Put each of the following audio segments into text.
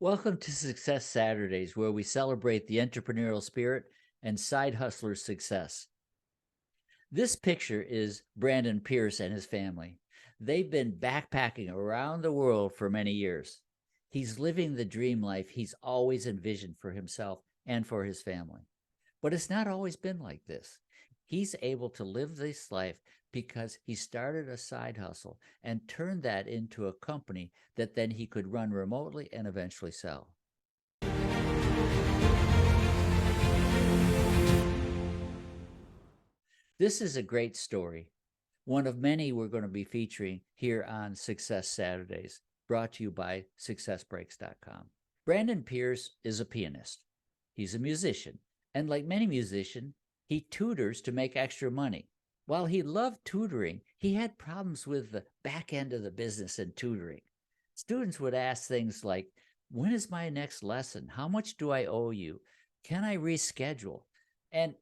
Welcome to Success Saturdays, where we celebrate the entrepreneurial spirit and side hustler success. This picture is Brandon Pearce and his family. They've been backpacking around the world for many years. He's living the dream life he's always envisioned for himself and for his family. But it's not always been like this. He's able to live this life because he started a side hustle and turned that into a company that then he could run remotely and eventually sell. This is a great story, one of many we're going to be featuring here on Success Saturdays, brought to you by successbreaks.com. Brandon Pearce is a pianist. He's a musician, and like many musicians, he tutors to make extra money. While he loved tutoring, he had problems with the back end of the business and tutoring. Students would ask things like, when is my next lesson? How much do I owe you? Can I reschedule? And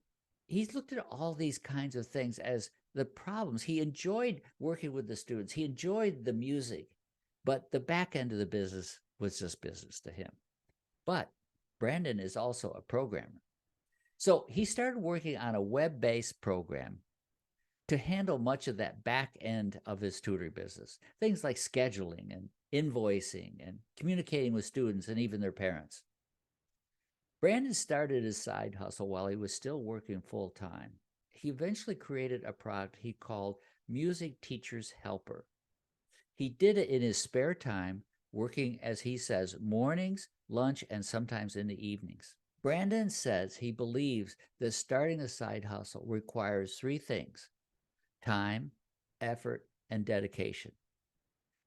he's looked at all these kinds of things as the problems. He enjoyed working with the students. He enjoyed the music, but the back end of the business was just business to him. But Brandon is also a programmer. So he started working on a web-based program to handle much of that back end of his tutoring business, things like scheduling and invoicing and communicating with students and even their parents. Brandon started his side hustle while he was still working full time. He eventually created a product he called Music Teacher's Helper. He did it in his spare time, working, as he says, mornings, lunch, and sometimes in the evenings. Brandon says he believes that starting a side hustle requires three things: time, effort, and dedication.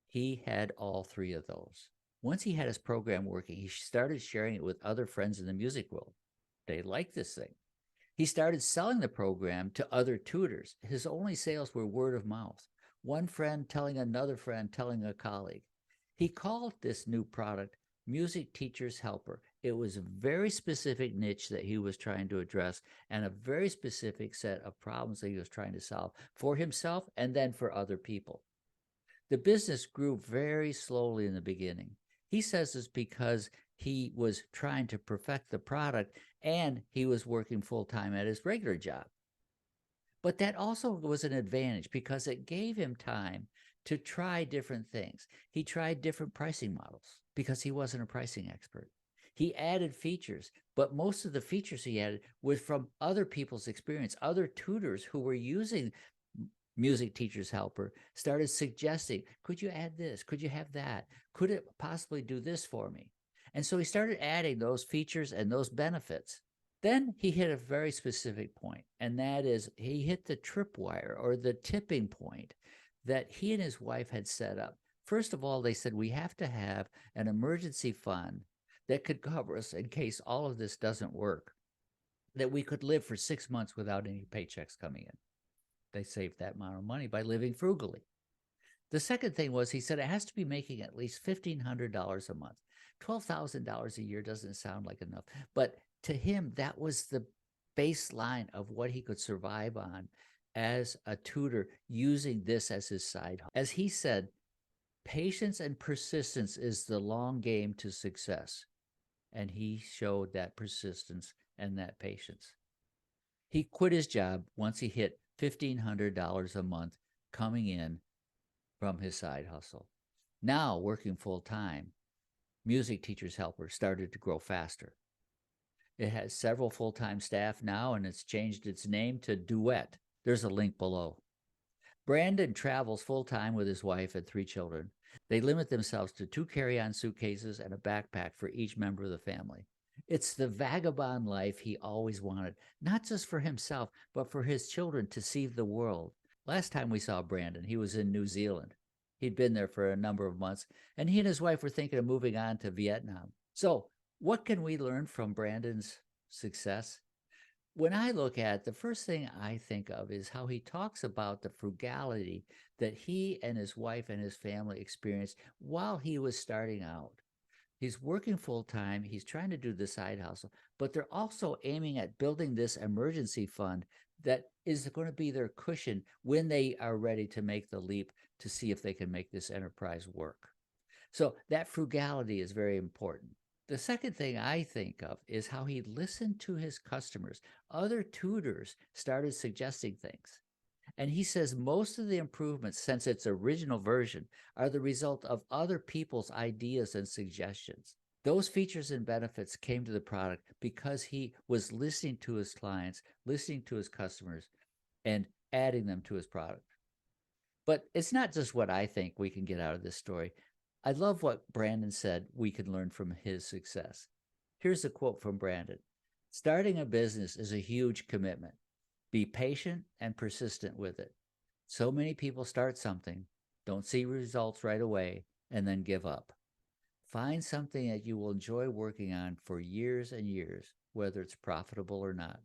He had all three of those. Once he had his program working, he started sharing it with other friends in the music world. They liked this thing. He started selling the program to other tutors. His only sales were word of mouth. One friend telling another friend, telling a colleague. He called this new product Music Teacher's Helper. It was a very specific niche that he was trying to address and a very specific set of problems that he was trying to solve for himself and then for other people. The business grew very slowly in the beginning. He says it's because he was trying to perfect the product and he was working full time at his regular job. But that also was an advantage because it gave him time to try different things. He tried different pricing models because he wasn't a pricing expert. He added features, but most of the features he added was from other people's experience. Other tutors who were using Music Teacher's Helper started suggesting, could you add this? Could you have that? Could it possibly do this for me? And so he started adding those features and those benefits. Then he hit a very specific point, and that is he hit the tripwire or the tipping point that he and his wife had set up. First of all, they said, we have to have an emergency fund that could cover us in case all of this doesn't work, that we could live for 6 months without any paychecks coming in. They saved that amount of money by living frugally. The second thing was he said it has to be making at least $1,500 a month. $12,000 a year doesn't sound like enough, but to him, that was the baseline of what he could survive on as a tutor using this as his side hustle. As he said, patience and persistence is the long game to success. And he showed that persistence and that patience. He quit his job once he hit $1,500 a month coming in from his side hustle. Now, working full time, Music Teacher's Helper started to grow faster. It has several full-time staff now, and it's changed its name to Duet. There's a link below. Brandon travels full-time with his wife and 3 children. They limit themselves to 2 carry-on suitcases and a backpack for each member of the family. It's the vagabond life he always wanted, not just for himself, but for his children to see the world. Last time we saw Brandon, he was in New Zealand. He'd been there for a number of months, and he and his wife were thinking of moving on to Vietnam. So, what can we learn from Brandon's success? When I look at it, the first thing I think of is how he talks about the frugality that he and his wife and his family experienced while he was starting out. He's working full time. He's trying to do the side hustle, but they're also aiming at building this emergency fund that is going to be their cushion when they are ready to make the leap to see if they can make this enterprise work. So that frugality is very important. The second thing I think of is how he listened to his customers. Other tutors started suggesting things. And he says most of the improvements since its original version are the result of other people's ideas and suggestions. Those features and benefits came to the product because he was listening to his clients, listening to his customers, and adding them to his product. But it's not just what I think we can get out of this story. I love what Brandon said we can learn from his success. Here's a quote from Brandon. Starting a business is a huge commitment. Be patient and persistent with it. So many people start something, don't see results right away, and then give up. Find something that you will enjoy working on for years and years, whether it's profitable or not.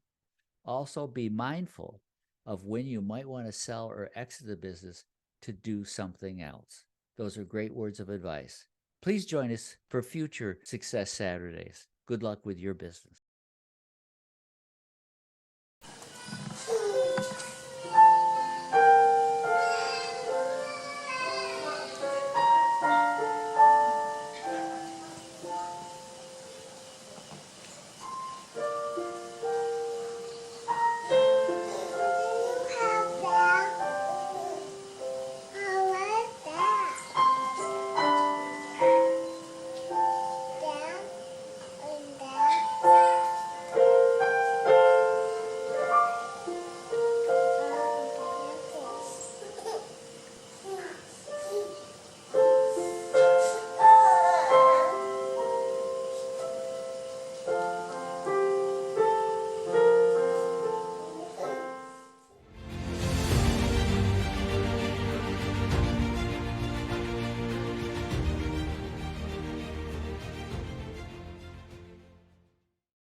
Also, be mindful of when you might want to sell or exit the business to do something else. Those are great words of advice. Please join us for future Success Saturdays. Good luck with your business.